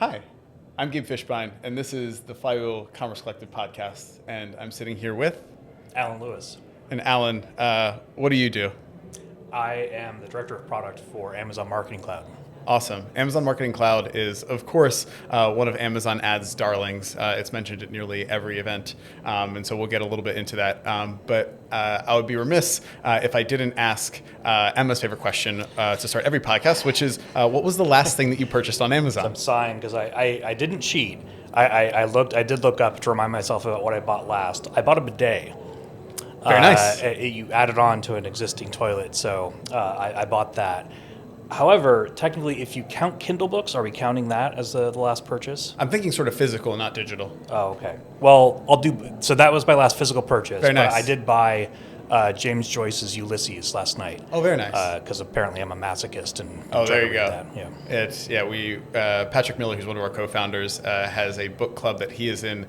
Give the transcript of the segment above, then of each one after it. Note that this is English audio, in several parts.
Hi, I'm Gabe Fishbein, and this is the Flywheel Commerce Collective podcast, and I'm sitting here with... Alan Lewis. And Alan, what do you do? I am the Director of Product for Amazon Marketing Cloud. Awesome. Amazon Marketing Cloud is, of course, one of Amazon Ads' darlings. It's mentioned at nearly every event, and so we'll get a little bit into that. But I would be remiss if I didn't ask Emma's favorite question to start every podcast, which is, what was the last thing that you purchased on Amazon? I'm sighing because I didn't cheat. I did look up to remind myself about what I bought last. I bought a bidet. Very nice. You add it on to an existing toilet, so I bought that. However, technically, if you count Kindle books, are we counting that as the last purchase? I'm thinking sort of physical, not digital. Oh, okay. Well, so that was my last physical purchase. Very nice. But I did buy James Joyce's Ulysses last night. Oh, very nice. Because apparently I'm a masochist and there you go. That. Yeah. Patrick Miller, who's one of our co-founders, has a book club that he is in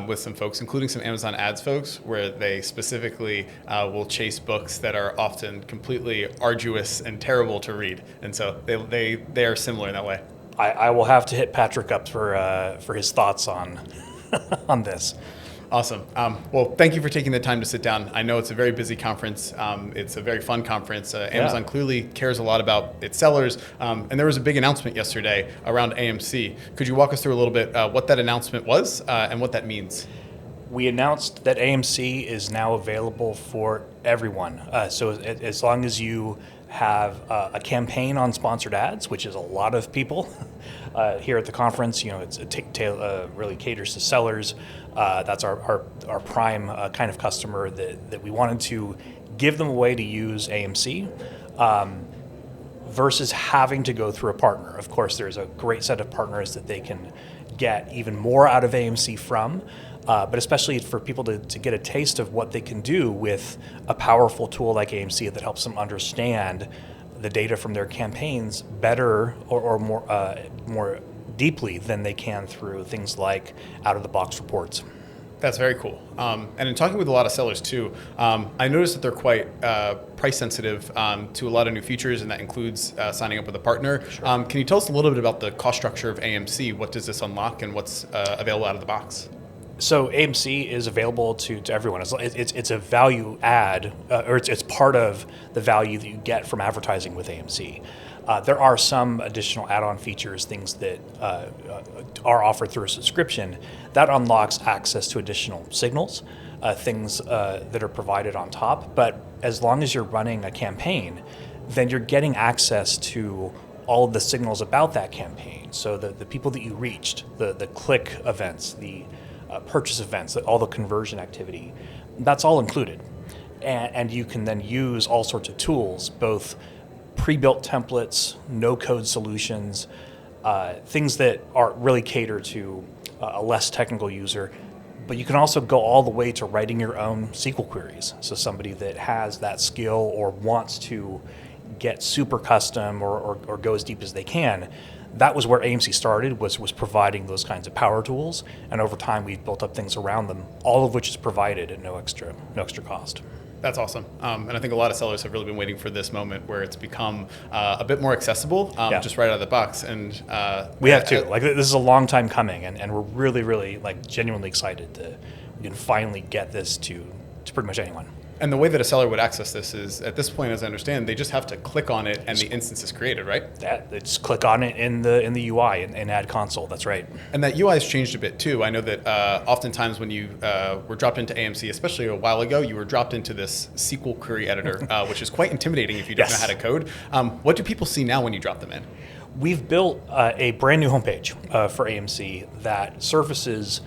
with some folks, including some Amazon Ads folks, where they specifically will chase books that are often completely arduous and terrible to read, and so they are similar in that way. I will have to hit Patrick up for his thoughts on on this. Awesome. Well, thank you for taking the time to sit down. I know it's a very busy conference. It's a very fun conference. Amazon clearly cares a lot about its sellers. And there was a big announcement yesterday around AMC. Could you walk us through a little bit what that announcement was and what that means? We announced that AMC is now available for everyone. So as long as you have a campaign on sponsored ads, which is a lot of people here at the conference, it really caters to sellers. That's our prime kind of customer that we wanted to give them a way to use AMC versus having to go through a partner. Of course, there's a great set of partners that they can get even more out of AMC from. But especially for people to get a taste of what they can do with a powerful tool like AMC that helps them understand the data from their campaigns better or more deeply than they can through things like out-of-the-box reports. That's very cool. And in talking with a lot of sellers too, I noticed that they're quite price sensitive to a lot of new features, and that includes signing up with a partner. Sure. Can you tell us a little bit about the cost structure of AMC? What does this unlock and what's available out of the box? So AMC is available to everyone. It's a value add, or it's part of the value that you get from advertising with AMC. There are some additional add-on features, things that are offered through a subscription, that unlocks access to additional signals, things that are provided on top. But as long as you're running a campaign, then you're getting access to all of the signals about that campaign. So the people that you reached, the click events, the purchase events, all the conversion activity, that's all included. And you can then use all sorts of tools, both pre-built templates, no-code solutions, things that are really cater to a less technical user. But you can also go all the way to writing your own SQL queries. So somebody that has that skill or wants to get super custom or go as deep as they can, that was where AMC started, was providing those kinds of power tools. And over time, we've built up things around them, all of which is provided at no extra cost. That's awesome. And I think a lot of sellers have really been waiting for this moment where it's become a bit more accessible, just right out of the box. And we have too. This is a long time coming, and we're really, really genuinely excited we can finally get this to pretty much anyone. And the way that a seller would access this is, at this point, as I understand, they just have to click on it and the instance is created, right? They just click on it in the UI in Ad Console. That's right. And that UI has changed a bit too. I know that oftentimes when you were dropped into AMC, especially a while ago, you were dropped into this SQL query editor, which is quite intimidating if you don't know how to code. What do people see now when you drop them in? We've built a brand new homepage for AMC that surfaces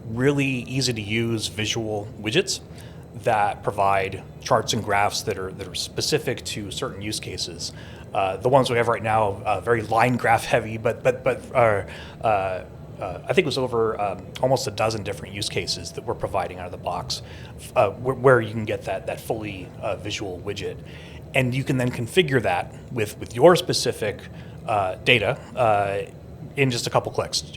really easy to use visual widgets that provide charts and graphs that are specific to certain use cases. The ones we have right now, very line graph heavy, but are, I think it was over almost a dozen different use cases that we're providing out of the box, where you can get that fully visual widget. And you can then configure that with your specific data in just a couple clicks.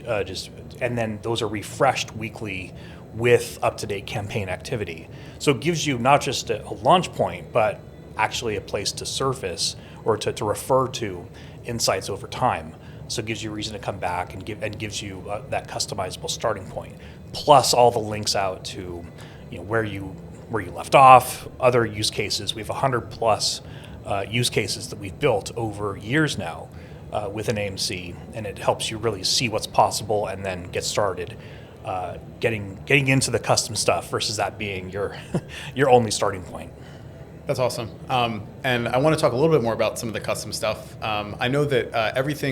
And then those are refreshed weekly with up-to-date campaign activity. So it gives you not just a launch point, but actually a place to surface or to refer to insights over time. so it gives you a reason to come back and gives you that customizable starting point, plus all the links out to where you left off, other use cases. We have 100 plus use cases that we've built over years now within AMC, and it helps you really see what's possible and then get started getting into the custom stuff versus that being your your only starting point. That's awesome. And I want to talk a little bit more about some of the custom stuff. I know that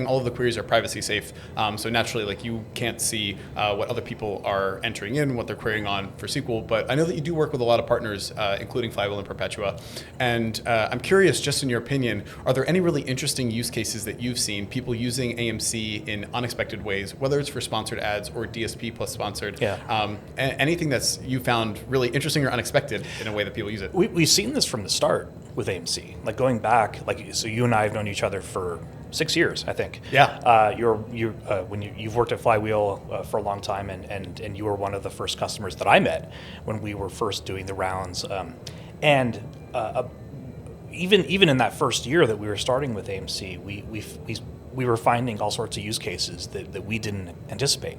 all of the queries are privacy safe. So naturally, like, you can't see what other people are entering in, what they're querying on for SQL. But I know that you do work with a lot of partners, including Flywheel and Perpetua. And I'm curious, just in your opinion, are there any really interesting use cases that you've seen, people using AMC in unexpected ways, whether it's for sponsored ads or DSP plus sponsored? Yeah. Anything that's you found really interesting or unexpected in a way that people use it? We've seen this from the start with AMC, like going back, so you and I have known each other for 6 years, I think. Yeah. You've worked at Flywheel for a long time, and you were one of the first customers that I met when we were first doing the rounds. Even in that first year that we were starting with AMC, we were finding all sorts of use cases that we didn't anticipate,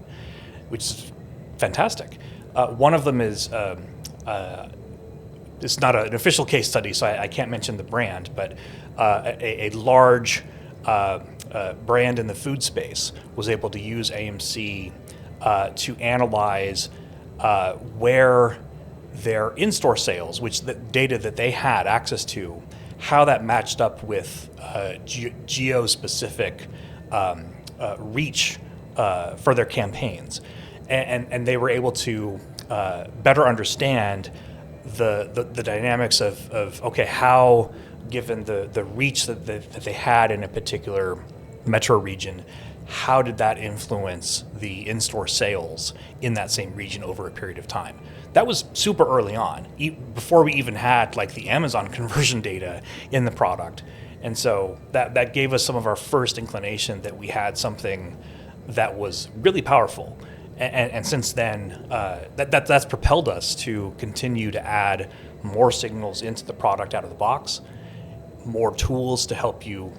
which is fantastic. One of them is. It's not an official case study, so I can't mention the brand, but a large brand in the food space was able to use AMC to analyze where their in-store sales, which the data that they had access to, how that matched up with geo-specific reach for their campaigns. And they were able to better understand the dynamics of okay, how, given the reach that they had in a particular metro region, how did that influence the in-store sales in that same region over a period of time? That was super early on, before we even had like the Amazon conversion data in the product. And so that gave us some of our first inclination that we had something that was really powerful. And since then, that's propelled us to continue to add more signals into the product out of the box, more tools to help you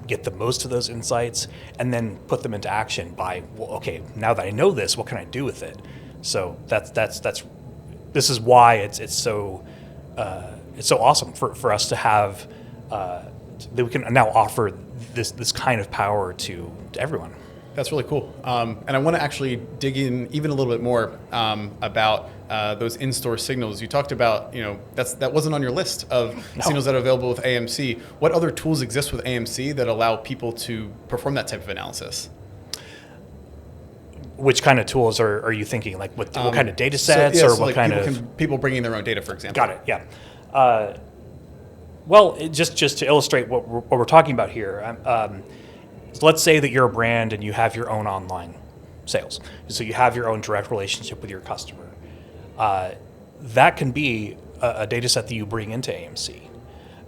get the most of those insights, and then put them into action by, well, okay, now that I know this, what can I do with it? So this is why it's so awesome for us to have that we can now offer this kind of power to everyone. That's really cool. And I want to actually dig in even a little bit more about those in-store signals. You talked about, that wasn't on your list of signals that are available with AMC. What other tools exist with AMC that allow people to perform that type of analysis? Which kind of tools are you thinking? Like what kind of data sets, or what kind of... People bringing their own data, for example. Got it, yeah. Just to illustrate what we're talking about here, let's say that you're a brand and you have your own online sales. So you have your own direct relationship with your customer. That can be a data set that you bring into AMC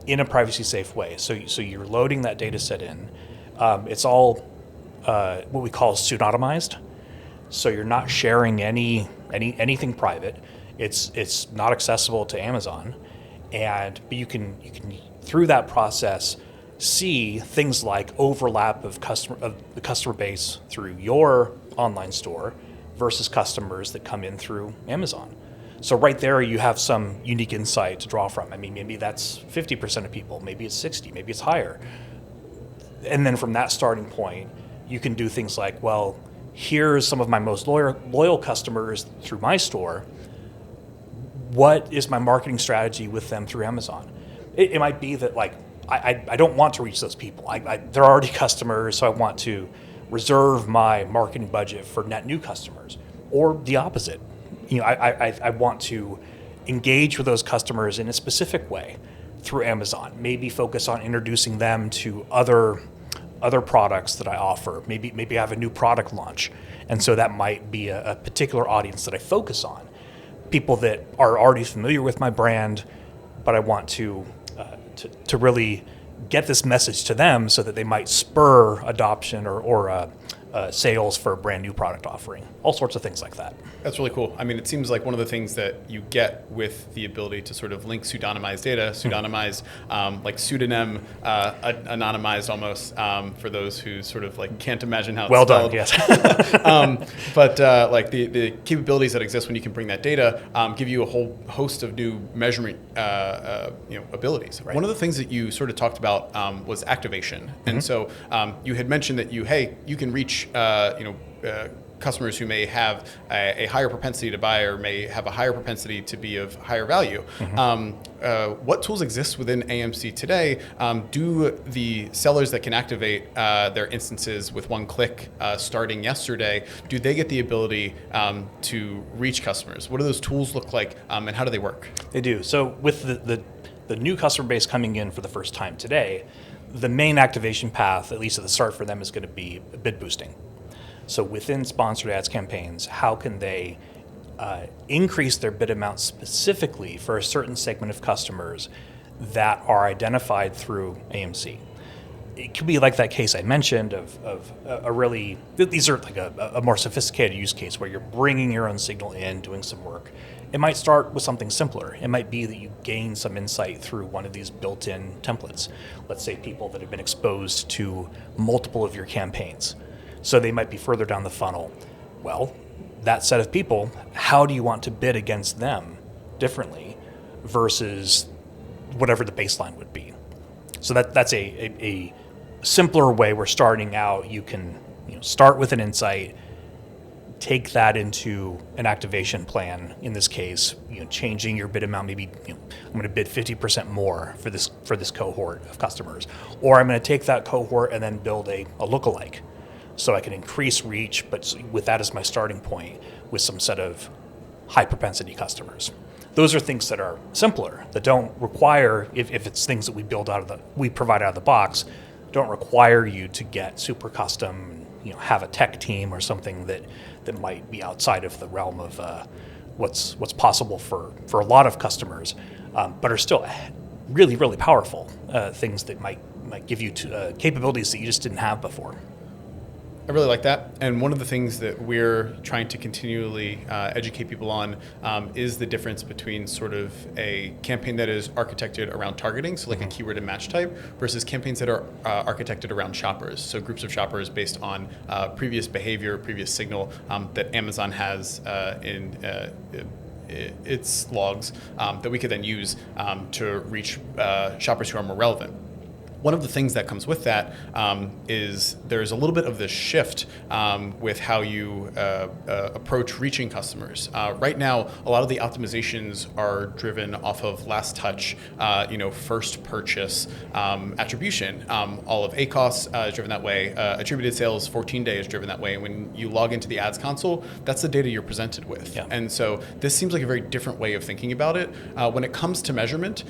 in a privacy safe way. So you're loading that data set in. It's all what we call pseudonymized. So you're not sharing anything private. It's not accessible to Amazon, but you can through that process see things like overlap of the customer base through your online store versus customers that come in through Amazon. So right there you have some unique insight to draw from. I mean, maybe that's 50% of people, maybe it's 60, maybe it's higher. And then from that starting point, you can do things like, well, here's some of my most loyal customers through my store. What is my marketing strategy with them through Amazon? It might be that, like, I don't want to reach those people. They're already customers, so I want to reserve my marketing budget for net new customers. Or the opposite. I want to engage with those customers in a specific way through Amazon. Maybe focus on introducing them to other products that I offer. Maybe I have a new product launch, and so that might be a particular audience that I focus on. People that are already familiar with my brand, but I want to really get this message to them so that they might spur adoption or sales for a brand new product offering, all sorts of things like that. That's really cool. I mean, it seems like one of the things that you get with the ability to sort of link pseudonymized data, pseudonymized, like pseudonym, anonymized almost, for those who sort of like can't imagine how it's Well spelled. done, yes. But like the capabilities that exist when you can bring that data give you a whole host of new measurement abilities. Right. One of the things that you sort of talked about was activation. And so you had mentioned that you can reach customers who may have a higher propensity to buy or may have a higher propensity to be of higher value. What tools exist within AMC today? Do the sellers that can activate their instances with one click starting yesterday, do they get the ability to reach customers? What do those tools look like and how do they work? They do. So with the new customer base coming in for the first time today, the main activation path, at least at the start for them, is going to be bid boosting. So within sponsored ads campaigns, how can they increase their bid amount specifically for a certain segment of customers that are identified through AMC? It could be like that case I mentioned of a really, these are like a more sophisticated use case where you're bringing your own signal in, doing some work. It might start with something simpler. It might be that you gain some insight through one of these built-in templates. Let's say people that have been exposed to multiple of your campaigns. So they might be further down the funnel. Well, that set of people, how do you want to bid against them differently versus whatever the baseline would be? So that's a simpler way we're starting out. You can start with an insight, take that into an activation plan. In this case, changing your bid amount. Maybe I'm going to bid 50% more for this cohort of customers, or I'm going to take that cohort and then build a lookalike, so I can increase reach, but with that as my starting point, with some set of high propensity customers. Those are things that are simpler, that don't require, if it's things that we provide out of the box, don't require you to get super custom, have a tech team or something that might be outside of the realm of what's possible for a lot of customers, but are still really, really powerful things that might give you capabilities that you just didn't have before. I really like that. And one of the things that we're trying to continually educate people on is the difference between sort of a campaign that is architected around targeting, so like a keyword and match type, versus campaigns that are architected around shoppers. So groups of shoppers based on previous behavior, previous signal that Amazon has in its logs that we could then use to reach shoppers who are more relevant. One of the things that comes with that is there's a little bit of this shift with how you approach reaching customers. Right now, a lot of the optimizations are driven off of last touch, first purchase attribution. All of ACOS is driven that way. Attributed sales 14-day is driven that way. And when you log into the ads console, that's the data you're presented with. Yeah. And so this seems like a very different way of thinking about it. When it comes to measurement,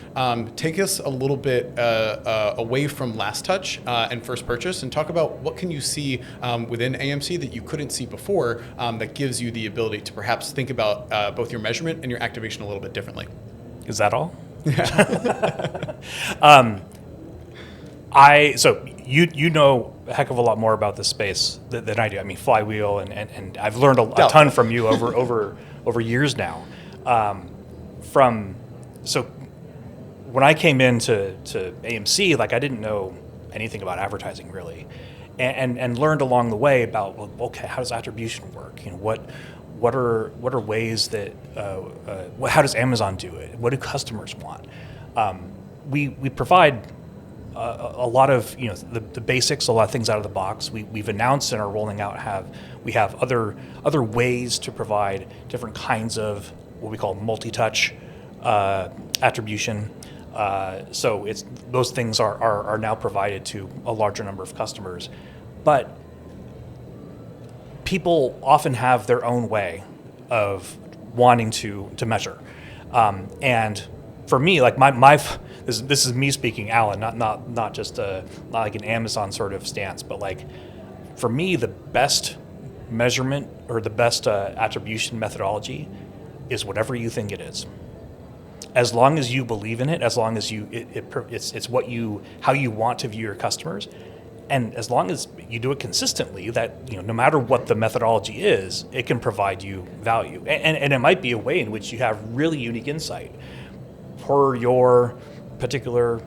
take us a little bit away from last touch and first purchase, and talk about what can you see within AMC that you couldn't see before that gives you the ability to perhaps think about both your measurement and your activation a little bit differently. Is that all? So you know a heck of a lot more about this space than I do. I mean, Flywheel, and I've learned a ton from you over years now. When I came into AMC, I didn't know anything about advertising really, and learned along the way about, well, okay, how does attribution work? What are ways that how does Amazon do it? What do customers want? We provide a lot of the basics, a lot of things out of the box. We've announced and are rolling out we have other ways to provide different kinds of what we call multi-touch attribution. So those things are now provided to a larger number of customers, but people often have their own way of wanting to measure, and for me, this is me speaking, Alan, not just not like an Amazon sort of stance, but for me, the best measurement or the best attribution methodology is whatever you think it is. As long as you believe in it, as long as it's how you want to view your customers, And as long as you do it consistently, that no matter what the methodology is, it can provide you value. And it might be a way in which you have really unique insight per your particular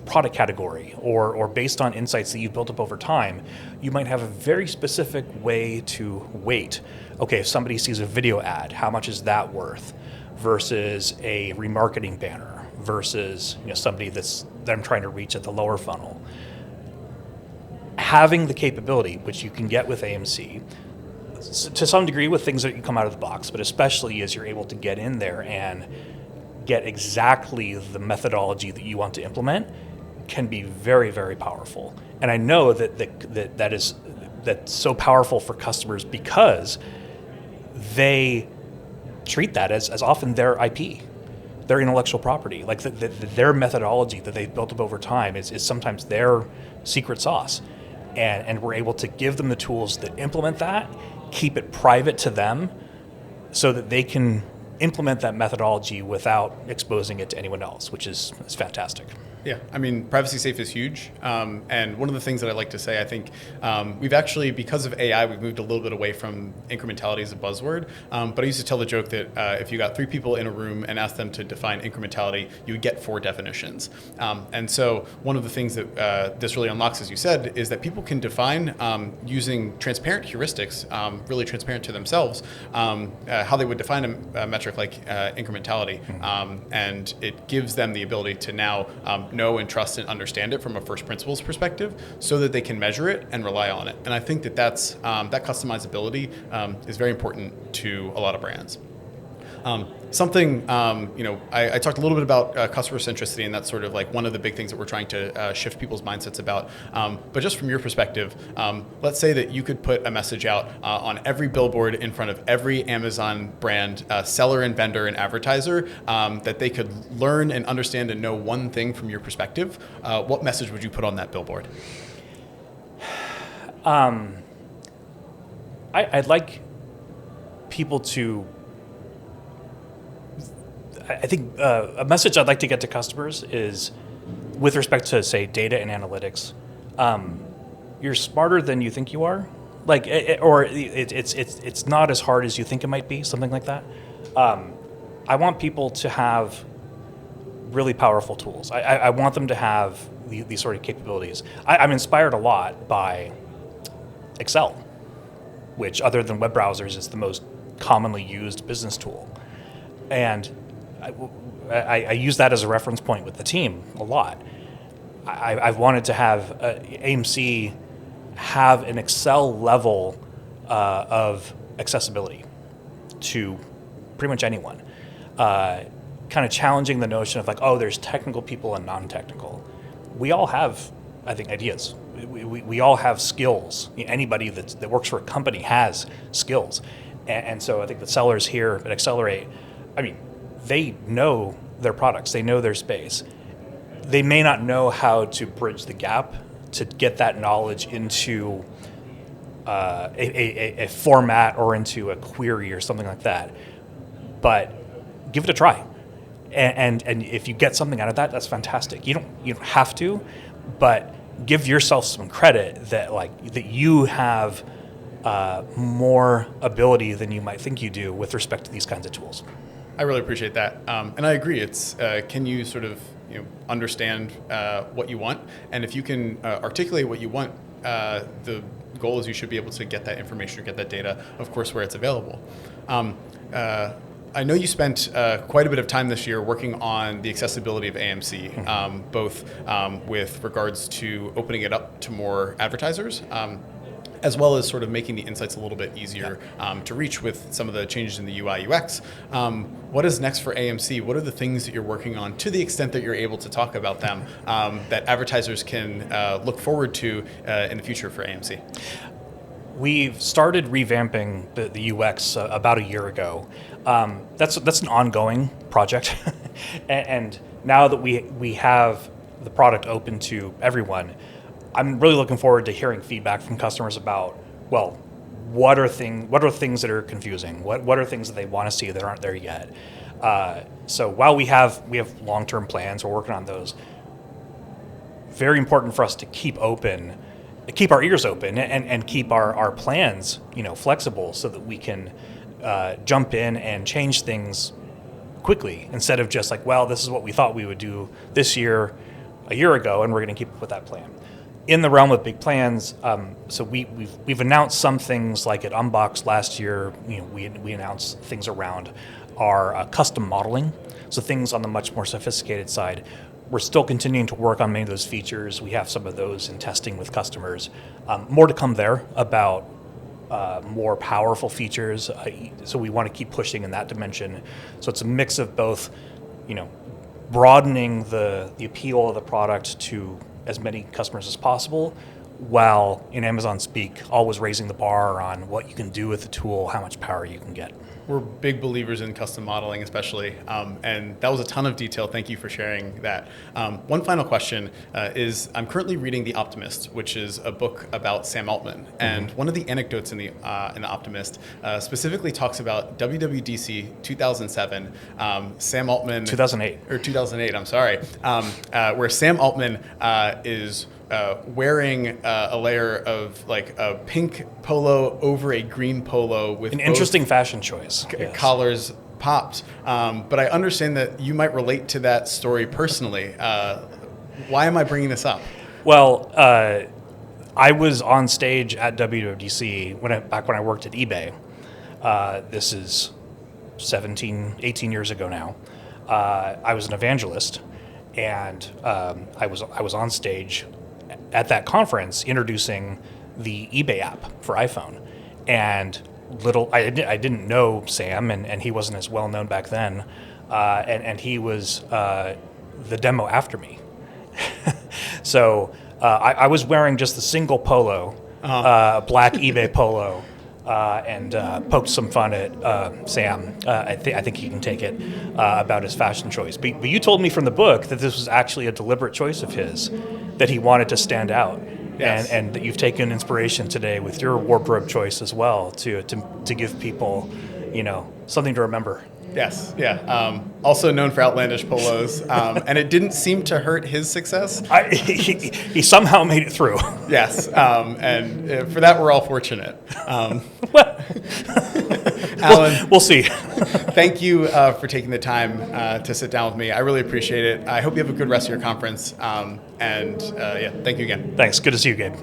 product category, or based on insights that you've built up over time. You might have a very specific way to weight. Okay, if somebody sees a video ad, how much is that worth versus a remarketing banner versus somebody that I'm trying to reach at the lower funnel. Having the capability, which you can get with AMC, to some degree with things that you come out of the box, but especially as you're able to get in there and get exactly the methodology that you want to implement, can be very, very powerful. And I know that's so powerful for customers because they treat that as often their IP, their intellectual property. Like their methodology that they've built up over time is sometimes their secret sauce. And we're able to give them the tools that implement that, keep it private to them so that they can implement that methodology without exposing it to anyone else, which is fantastic. Yeah, I mean, privacy safe is huge. And one of the things that I like to say, I think we've actually, because of AI, we've moved a little bit away from incrementality as a buzzword. But I used to tell the joke that if you got 3 people in a room and asked them to define incrementality, you would get 4 definitions. And so one of the things that this really unlocks, as you said, is that people can define using transparent heuristics, really transparent to themselves, how they would define a metric like incrementality. And it gives them the ability to now know and trust and understand it from a first principles perspective so that they can measure it and rely on it. And I think that that customizability is very important to a lot of brands. I talked a little bit about customer centricity, and that's sort of like one of the big things that we're trying to shift people's mindsets about. But just from your perspective, let's say that you could put a message out on every billboard in front of every Amazon brand, seller and vendor and advertiser, that they could learn and understand and know one thing from your perspective. What message would you put on that billboard? I'd like people to... I think a message I'd like to get to customers is, with respect to, say, data and analytics, you're smarter than you think you are, it's not as hard as you think it might be, something like that. I want people to have really powerful tools. I want them to have these sort of capabilities. I'm inspired a lot by Excel, which, other than web browsers, is the most commonly used business tool. And I use that as a reference point with the team a lot. I've wanted to have AMC have an Excel level of accessibility to pretty much anyone. Kind of challenging the notion of there's technical people and non-technical. We all have, I think, ideas. We all have skills. Anybody that works for a company has skills. And so I think the sellers here at Accelerate, they know their products, they know their space. They may not know how to bridge the gap to get that knowledge into a format or into a query or something like that. But give it a try. And if you get something out of that, that's fantastic. You don't have to, but give yourself some credit that you have more ability than you might think you do with respect to these kinds of tools. I really appreciate that, and I agree. It's can you sort of understand what you want, and if you can articulate what you want, the goal is you should be able to get that information or get that data, of course, where it's available. I know you spent quite a bit of time this year working on the accessibility of AMC, both with regards to opening it up to more advertisers, as well as sort of making the insights a little bit easier to reach with some of the changes in the UI UX. What is next for AMC? What are the things that you're working on, to the extent that you're able to talk about them, that advertisers can look forward to in the future for AMC? We've started revamping the UX about a year ago. That's an ongoing project. And now that we have the product open to everyone, I'm really looking forward to hearing feedback from customers about, what are things that are confusing? What are things that they want to see that aren't there yet? So while we have long-term plans, we're working on those. very important for us to keep our ears open, and keep our plans, flexible, so that we can jump in and change things quickly, instead of just like, well, this is what we thought we would do this year, a year ago, and we're going to keep up with that plan. In the realm of big plans, so we've announced some things, like at Unbox last year. We announced things around our custom modeling, so things on the much more sophisticated side. We're still continuing to work on many of those features. We have some of those in testing with customers. More to come there about more powerful features. So we want to keep pushing in that dimension. So it's a mix of both, broadening the appeal of the product to as many customers as possible, while, in Amazon speak, always raising the bar on what you can do with the tool, how much power you can get. We're big believers in custom modeling, especially, and that was a ton of detail. Thank you for sharing that. One final question is, I'm currently reading The Optimist, which is a book about Sam Altman, and one of the anecdotes in the Optimist specifically talks about WWDC 2007. Sam Altman 2008. I'm sorry, where Sam Altman is wearing a layer of like a pink polo over a green polo with an interesting fashion choice. Yes. Collars popped. But I understand that you might relate to that story personally. Why am I bringing this up? Well, I was on stage at WWDC back when I worked at eBay. This is 18 years ago now. I was an evangelist, and I was on stage at that conference introducing the eBay app for iPhone. And I didn't know Sam, and he wasn't as well known back then, and he was the demo after me. So I was wearing just the single polo, black eBay polo, and poked some fun at Sam. I think he can take it, about his fashion choice. But you told me from the book that this was actually a deliberate choice of his, that he wanted to stand out. Yes. And that you've taken inspiration today with your wardrobe choice as well to give people, something to remember. Yes, yeah. Also known for outlandish polos, and it didn't seem to hurt his success. He somehow made it through. Yes, and for that we're all fortunate. Well, Alan, we'll see. Thank you for taking the time to sit down with me. I really appreciate it. I hope you have a good rest of your conference. And thank you again. Thanks. Good to see you, Gabe.